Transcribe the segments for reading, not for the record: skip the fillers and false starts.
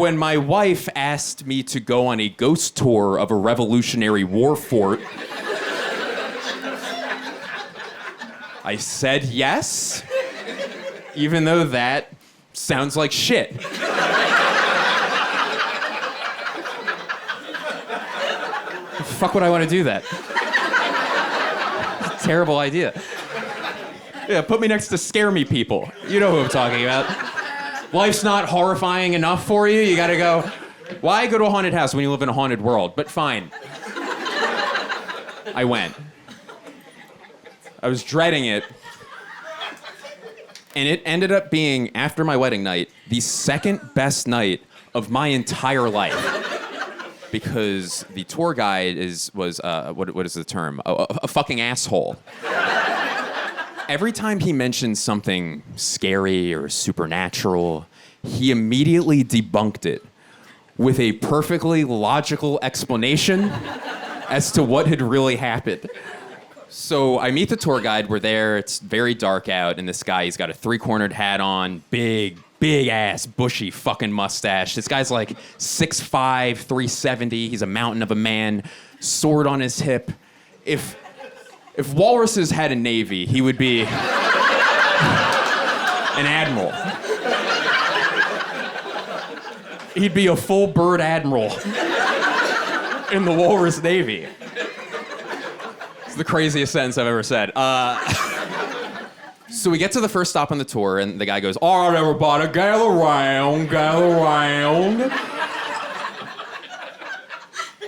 when my wife asked me to go on a ghost tour of a Revolutionary War fort, I said yes, even though that sounds like shit. Fuck would I want to do that? It's a terrible idea. Yeah, put me next to scare me people. You know who I'm talking about. Life's not horrifying enough for you. You gotta go, why go to a haunted house when you live in a haunted world? But fine. I went. I was dreading it. And it ended up being, after my wedding night, the second best night of my entire life. Because the tour guide was what is the term? A fucking asshole. Every time he mentioned something scary or supernatural, he immediately debunked it with a perfectly logical explanation as to what had really happened. So I meet the tour guide, we're there, it's very dark out, and this guy, he's got a three-cornered hat on, big ass, bushy fucking mustache. This guy's like 6'5", 370, he's a mountain of a man, sword on his hip. If walruses had a navy, he would be an admiral. He'd be a full bird admiral in the walrus navy. It's the craziest sentence I've ever said. So we get to the first stop on the tour, and the guy goes, all right, everybody, gather round.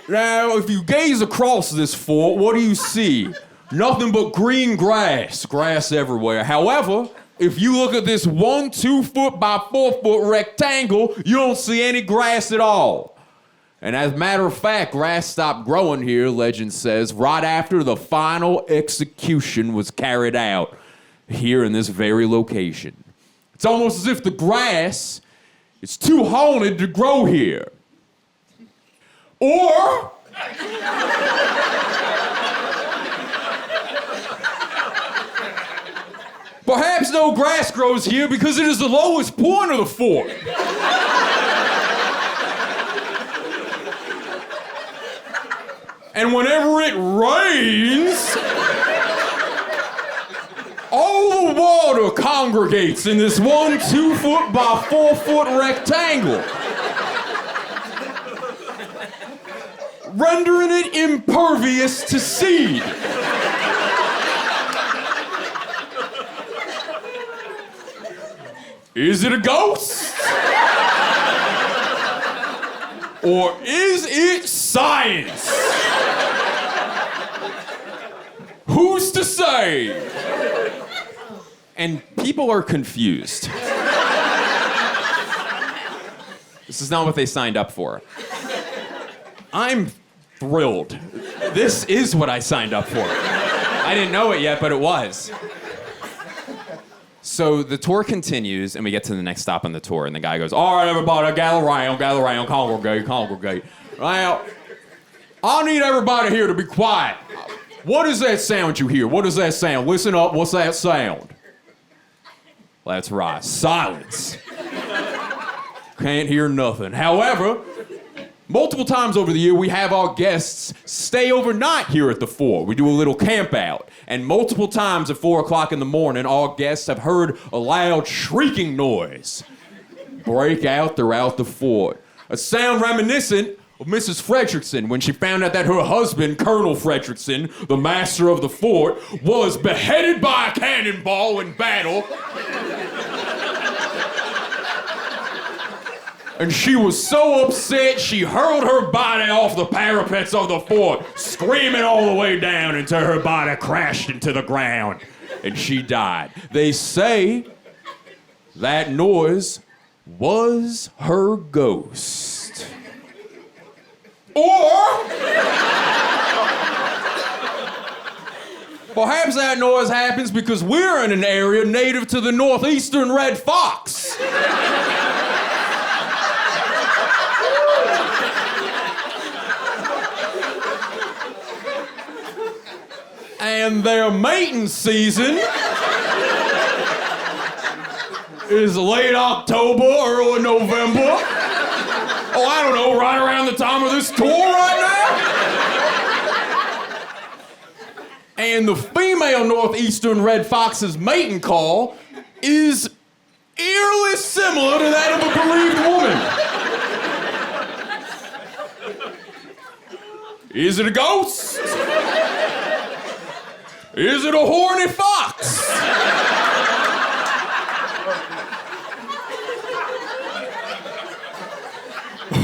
Now, if you gaze across this fort, what do you see? Nothing but green grass everywhere. However, if you look at this 1 2-foot by 4-foot rectangle, you don't see any grass at all. And as a matter of fact, grass stopped growing here, legend says, right after the final execution was carried out here in this very location. It's almost as if the grass is too haunted to grow here. Or perhaps no grass grows here because it is the lowest point of the fort. And whenever it rains, all the water congregates in this 1 2-foot by 4-foot rectangle, rendering it impervious to seed. Is it a ghost? Or is it science? Who's to say? And people are confused. This is not what they signed up for. I'm thrilled. This is what I signed up for. I didn't know it yet, but it was. So the tour continues, and we get to the next stop on the tour, and the guy goes, all right, everybody, gather around, congregate. Now, I need everybody here to be quiet. What is that sound you hear? What is that sound? Listen up, what's that sound? That's right, silence. Can't hear nothing. However, multiple times over the year, we have our guests stay overnight here at the fort. We do a little camp out. And multiple times at 4 o'clock in the morning, our guests have heard a loud shrieking noise break out throughout the fort. A sound reminiscent of Mrs. Fredrickson when she found out that her husband, Colonel Fredrickson, the master of the fort, was beheaded by a cannonball in battle. And she was so upset, she hurled her body off the parapets of the fort, screaming all the way down until her body crashed into the ground, and she died. They say that noise was her ghost. Or perhaps that noise happens because we're in an area native to the northeastern red fox. And their mating season is late October, early November. Oh, I don't know, right around the time of this tour right now? And the female northeastern red fox's mating call is eerily similar to that of a bereaved woman. Is it a ghost? Is it a horny fox?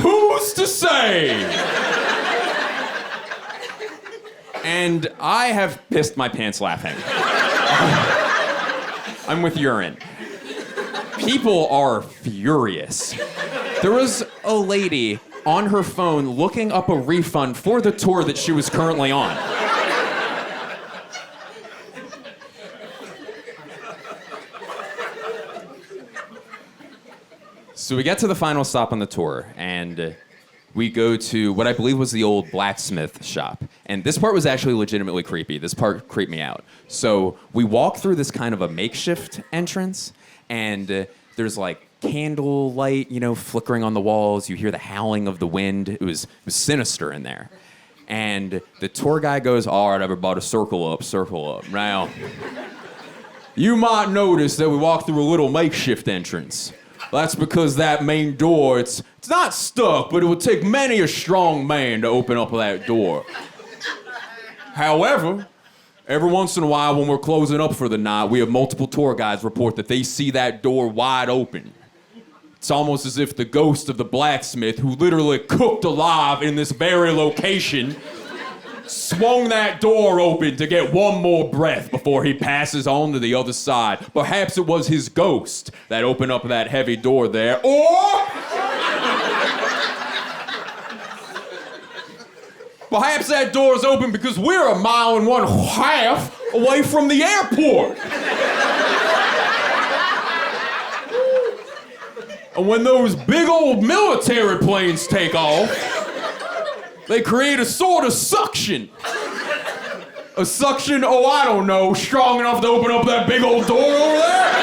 Who's to say? And I have pissed my pants laughing. I'm with urine. People are furious. There was a lady on her phone looking up a refund for the tour that she was currently on. So we get to the final stop on the tour, and we go to what I believe was the old Blacksmith Shop. And this part was actually legitimately creepy. This part creeped me out. So we walk through this kind of a makeshift entrance, and there's like candle light, flickering on the walls. You hear the howling of the wind. It was sinister in there. And the tour guide goes, all right, everybody, circle up. Now, you might notice that we walk through a little makeshift entrance. That's because that main door, it's not stuck, but it would take many a strong man to open up that door. However, every once in a while when we're closing up for the night, we have multiple tour guides report that they see that door wide open. It's almost as if the ghost of the blacksmith, who literally cooked alive in this very location, swung that door open to get one more breath before he passes on to the other side. Perhaps it was his ghost that opened up that heavy door there, or perhaps that door is open because we're 1.5 miles away from the airport. And when those big old military planes take off, they create a sort of suction. A suction, I don't know, strong enough to open up that big old door over there?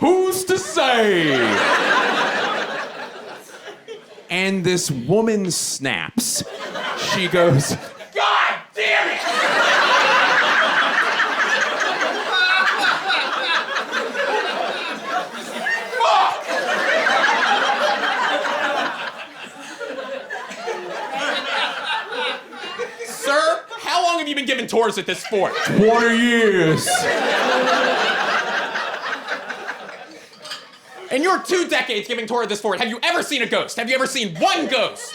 Who's to say? And this woman snaps. She goes, God damn it! Sir, how long have you been giving tours at this fort? 20 years. In your 2 decades giving tour at this fort, have you ever seen a ghost? Have you ever seen one ghost?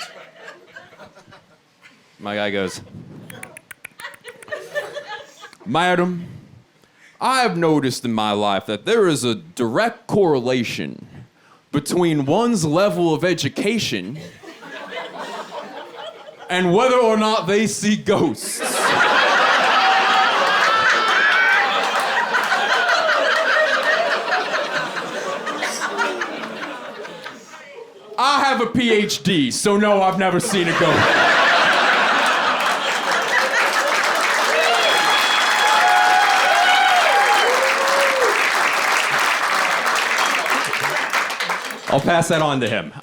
My guy goes, Madam, I have noticed in my life that there is a direct correlation between one's level of education and whether or not they see ghosts. I have a PhD, so no, I've never seen a ghost. I'll pass that on to him.